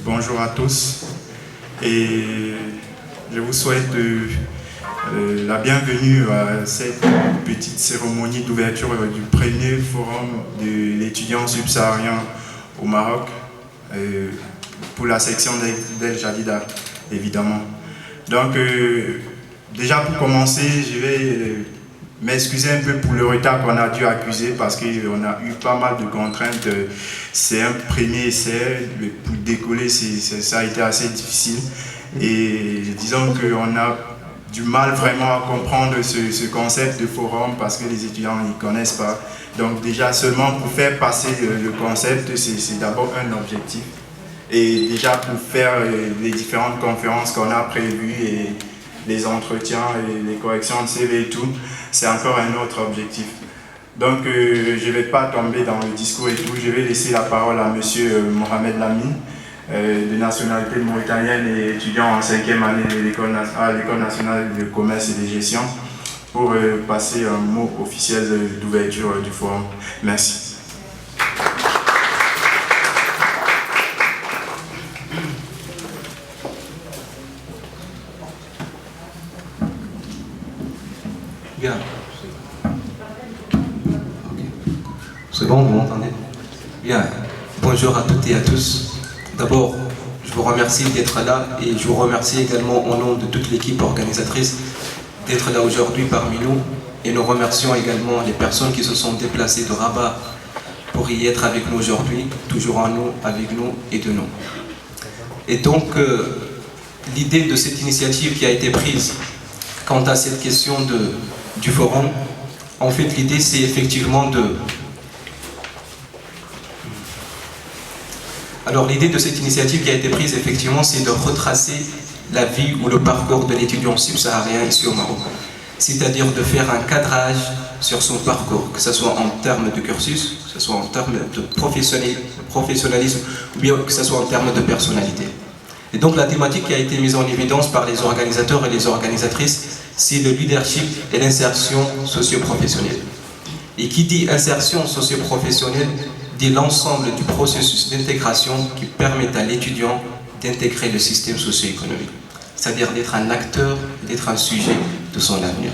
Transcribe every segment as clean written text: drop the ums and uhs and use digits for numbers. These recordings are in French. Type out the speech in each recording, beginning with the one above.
bonjour à tous et je vous souhaite la bienvenue à cette petite cérémonie d'ouverture du premier forum de l'étudiant subsaharien au Maroc pour la section d'El Jadida, évidemment. Donc, déjà pour commencer, je vais m'excuser un peu pour le retard qu'on a dû accuser parce qu'on a eu pas mal de contraintes. C'est un premier essai, pour décoller, ça a été assez difficile. Et disons qu'on a du mal vraiment à comprendre ce concept de forum parce que les étudiants n'y connaissent pas. Donc déjà seulement pour faire passer le concept, c'est d'abord un objectif. Et déjà pour faire les différentes conférences qu'on a prévues et les entretiens et les corrections de CV et tout, c'est encore un autre objectif. Donc je ne vais pas tomber dans le discours et tout, je vais laisser la parole à M. Mohamed Lami, de nationalité mauritanienne et étudiant en 5e année à l'École nationale de commerce et de gestion, pour passer un mot officiel d'ouverture du forum. Merci. Bien. C'est bon, vous m'entendez? Bien. Bonjour à toutes et à tous. D'abord, je vous remercie d'être là et je vous remercie également au nom de toute l'équipe organisatrice d'être là aujourd'hui parmi nous. Et nous remercions également les personnes qui se sont déplacées de Rabat pour y être avec nous aujourd'hui, toujours en nous, avec nous et de nous. Et donc, l'idée de cette initiative qui a été prise quant à cette question du forum, en fait l'idée c'est effectivement Alors l'idée de cette initiative qui a été prise effectivement c'est de retracer la vie ou le parcours de l'étudiant subsaharien ici au Maroc. C'est-à-dire de faire un cadrage sur son parcours, que ce soit en termes de cursus, que ce soit en termes de professionnalisme, ou bien que ce soit en termes de personnalité. Et donc la thématique qui a été mise en évidence par les organisateurs et les organisatrices, c'est le leadership et l'insertion socio-professionnelle. Et qui dit insertion socio-professionnelle dit l'ensemble du processus d'intégration qui permet à l'étudiant d'intégrer le système socio-économique. C'est-à-dire d'être un acteur, d'être un sujet de son avenir.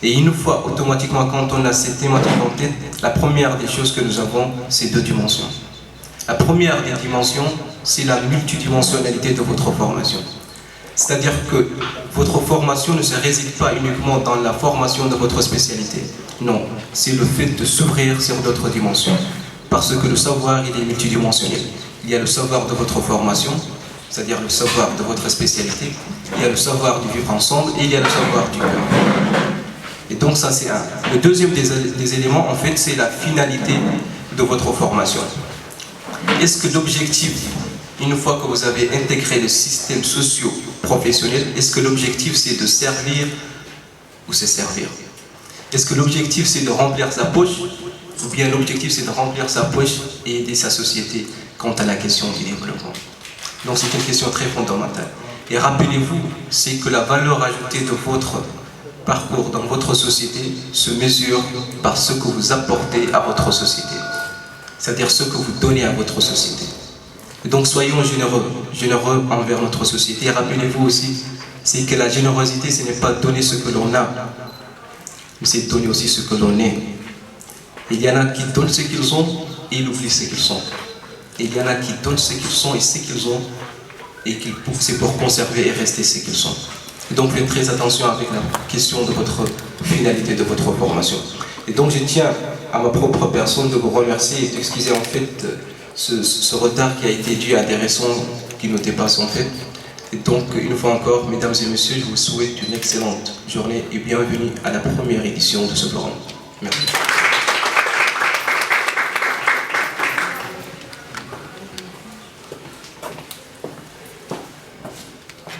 Et une fois automatiquement, quand on a cette thématique en tête, la première des choses que nous avons, c'est 2 dimensions. La première des dimensions, c'est la multidimensionnalité de votre formation. C'est-à-dire que votre formation ne se réside pas uniquement dans la formation de votre spécialité. Non, c'est le fait de s'ouvrir sur d'autres dimensions. Parce que le savoir, il est multidimensionnel. Il y a le savoir de votre formation, c'est-à-dire le savoir de votre spécialité. Il y a le savoir du vivre ensemble et il y a le savoir du cœur. Et donc ça, c'est un. Le deuxième des éléments, en fait, c'est la finalité de votre formation. Est-ce que l'objectif, une fois que vous avez intégré le système socio-professionnel, est-ce que l'objectif c'est de servir ou se servir? Est-ce que l'objectif c'est de remplir sa poche ou bien l'objectif c'est de remplir sa poche et aider sa société quant à la question du développement? Donc c'est une question très fondamentale. Et rappelez-vous, c'est que la valeur ajoutée de votre parcours dans votre société se mesure par ce que vous apportez à votre société. C'est-à-dire ce que vous donnez à votre société. Et donc soyons généreux envers notre société. Et rappelez-vous aussi, c'est que la générosité, ce n'est pas donner ce que l'on a, mais c'est donner aussi ce que l'on est. Il y en a qui donnent ce qu'ils ont et ils oublient ce qu'ils sont. Et il y en a qui donnent ce qu'ils sont et ce qu'ils ont et c'est pour conserver et rester ce qu'ils sont. Et donc faites très attention avec la question de votre finalité de votre formation. Et donc je tiens à ma propre personne de vous remercier et d'excuser en fait ce retard qui a été dû à des raisons qui nous dépassent en fait. Et donc une fois encore, mesdames et messieurs, je vous souhaite une excellente journée et bienvenue à la première édition de ce forum. Merci.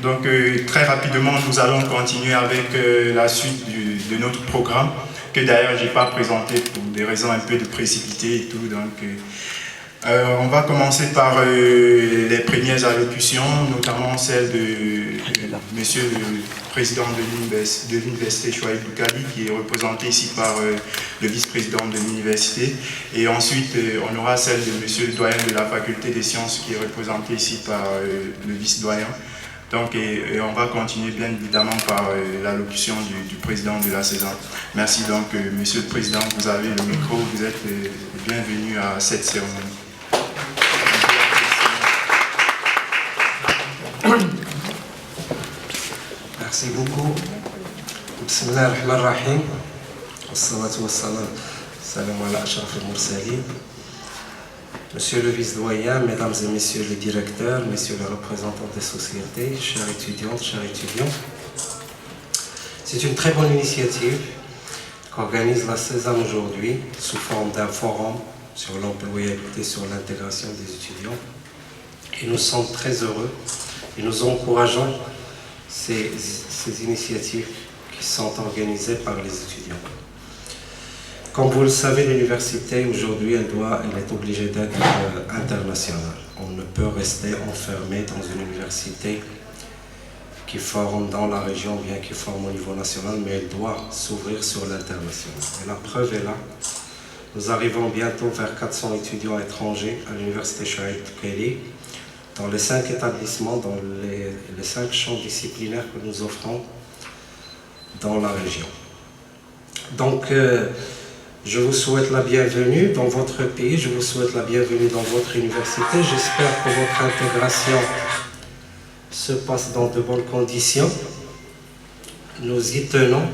Donc très rapidement, nous allons continuer avec la suite de notre programme, que d'ailleurs je n'ai pas présenté pour des raisons un peu de précipité et tout. Donc On va commencer par les premières allocutions, notamment celle de Monsieur le Président de l'Université Chouaïb Doukali, qui est représenté ici par le vice-président de l'université. Et ensuite, on aura celle de Monsieur le doyen de la Faculté des sciences, qui est représenté ici par le vice-doyen. Donc, et on va continuer bien évidemment par l'allocution du président de la saison. Merci donc, Monsieur le Président, vous avez le micro, vous êtes bienvenu à cette cérémonie. Merci beaucoup. Bismillah ar-Rahman ar-Rahim. Wassalatu wassalamu ala ashraf al-mursalin. Monsieur le vice-doyen, mesdames et messieurs les directeurs, messieurs les représentants des sociétés, chers étudiantes, chers étudiants, c'est une très bonne initiative qu'organise la Césame aujourd'hui sous forme d'un forum sur l'employabilité, sur l'intégration des étudiants. Et nous sommes très heureux et nous encourageons ces initiatives qui sont organisées par les étudiants. Comme vous le savez, l'université aujourd'hui, elle est obligée d'être internationale. On ne peut rester enfermé dans une université qui forme dans la région, bien qu'il forme au niveau national, mais elle doit s'ouvrir sur l'international. Et la preuve est là. Nous arrivons bientôt vers 400 étudiants étrangers à l'université Chouaïb Doukali, dans les 5 établissements, dans les 5 champs disciplinaires que nous offrons dans la région. Donc, je vous souhaite la bienvenue dans votre pays, je vous souhaite la bienvenue dans votre université. J'espère que votre intégration se passe dans de bonnes conditions. Nous y tenons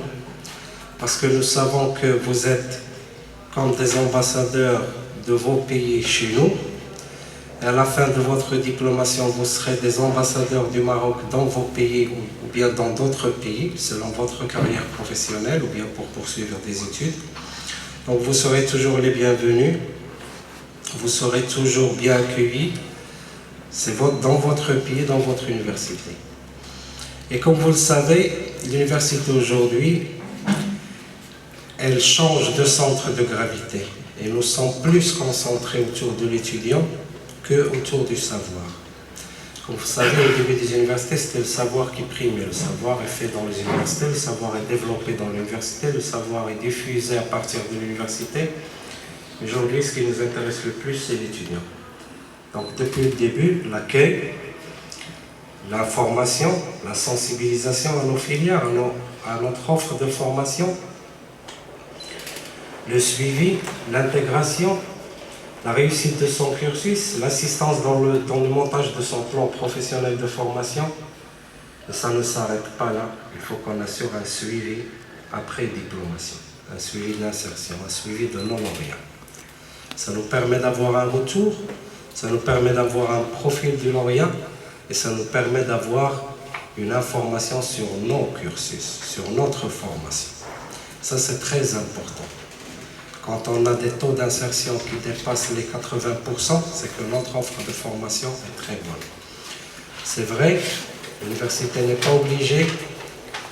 parce que nous savons que vous êtes comme des ambassadeurs de vos pays chez nous. Et à la fin de votre diplomation, vous serez des ambassadeurs du Maroc dans vos pays ou bien dans d'autres pays, selon votre carrière professionnelle ou bien pour poursuivre des études. Donc vous serez toujours les bienvenus, vous serez toujours bien accueillis, c'est dans votre pays, dans votre université. Et comme vous le savez, l'université aujourd'hui, elle change de centre de gravité. Et nous sommes plus concentrés autour de l'étudiant que autour du savoir. Comme vous savez, au début des universités, c'était le savoir qui primait. Le savoir est fait dans les universités, le savoir est développé dans l'université, le savoir est diffusé à partir de l'université. Aujourd'hui, ce qui nous intéresse le plus, c'est l'étudiant. Donc, depuis le début, l'accueil, la formation, la sensibilisation à nos filières, à notre offre de formation, le suivi, l'intégration, la réussite de son cursus, l'assistance dans le montage de son plan professionnel de formation. Et ça ne s'arrête pas là, il faut qu'on assure un suivi après diplomation, un suivi d'insertion, un suivi de non-lauréat. Ça nous permet d'avoir un retour, ça nous permet d'avoir un profil du lauréat et ça nous permet d'avoir une information sur nos cursus, sur notre formation. Ça, c'est très important. Quand on a des taux d'insertion qui dépassent les 80%, c'est que notre offre de formation est très bonne. C'est vrai, l'université n'est pas obligée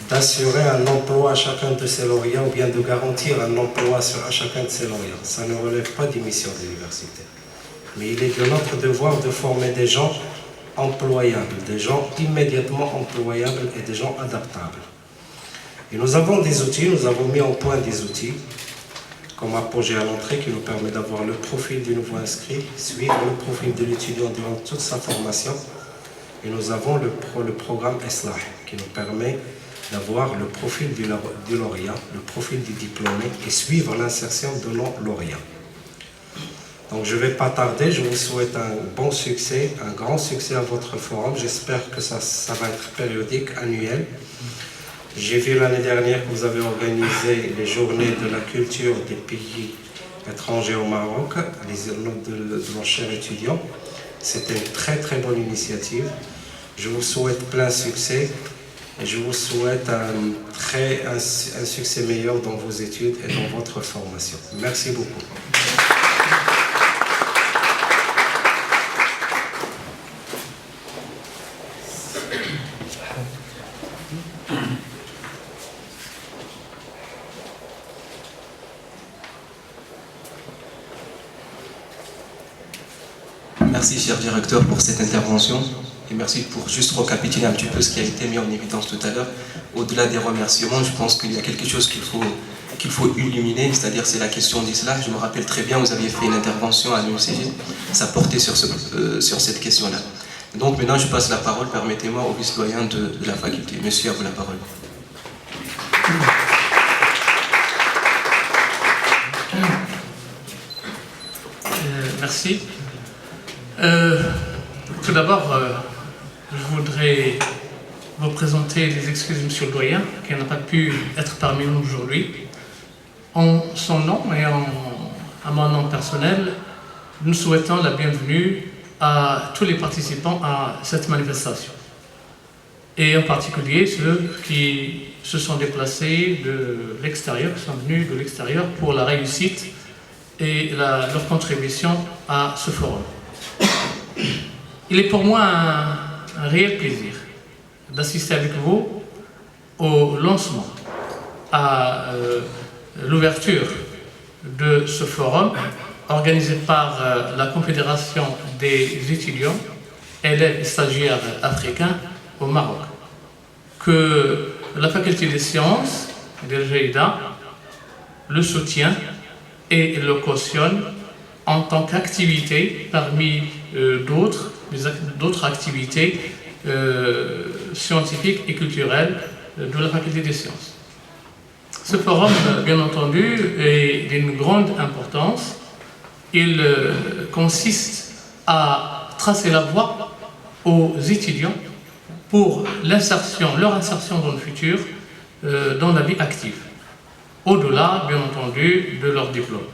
d'assurer un emploi à chacun de ses lauréats ou bien de garantir un emploi à chacun de ses lauréats. Ça ne relève pas des missions de l'université. Mais il est de notre devoir de former des gens employables, des gens immédiatement employables et des gens adaptables. Et nous avons des outils, nous avons mis en point des outils comme apogée à l'entrée qui nous permet d'avoir le profil du nouveau inscrit, suivre le profil de l'étudiant durant toute sa formation. Et nous avons le programme ESLAH qui nous permet d'avoir le profil du lauréat, le profil du diplômé et suivre l'insertion de nos lauréats. Donc je ne vais pas tarder, je vous souhaite un bon succès, un grand succès à votre forum. J'espère que ça va être périodique, annuel. J'ai vu l'année dernière que vous avez organisé les journées de la culture des pays étrangers au Maroc, les journées de nos chers étudiants. C'était une très très bonne initiative. Je vous souhaite plein succès et je vous souhaite un succès meilleur dans vos études et dans votre formation. Merci beaucoup. Merci, cher directeur, pour cette intervention. Et merci pour juste récapituler un petit peu ce qui a été mis en évidence tout à l'heure. Au-delà des remerciements, je pense qu'il y a quelque chose qu'il faut illuminer, c'est-à-dire c'est la question d'Islam. Je me rappelle très bien, vous aviez fait une intervention à l'UCG, ça portait sur cette question-là. Donc maintenant, je passe la parole, permettez-moi, au vice-doyen de la faculté. Monsieur, à vous la parole. Merci. Tout d'abord, je voudrais vous présenter les excuses de Monsieur le doyen, qui n'a pas pu être parmi nous aujourd'hui. En son nom et à mon nom personnel, nous souhaitons la bienvenue à tous les participants à cette manifestation. Et en particulier ceux qui se sont déplacés de l'extérieur, qui sont venus de l'extérieur pour la réussite et leur contribution à ce forum. Il est pour moi un réel plaisir d'assister avec vous au lancement, à l'ouverture de ce forum organisé par la Confédération des étudiants, élèves et stagiaires africains au Maroc, que la Faculté des sciences de l'Al-Jaïda le soutient et le cautionne en tant qu'activité parmi d'autres activités scientifiques et culturelles de la Faculté des sciences. Ce forum, bien entendu, est d'une grande importance. Il consiste à tracer la voie aux étudiants pour leur insertion dans le futur, dans la vie active, au-delà, bien entendu, de leur diplôme.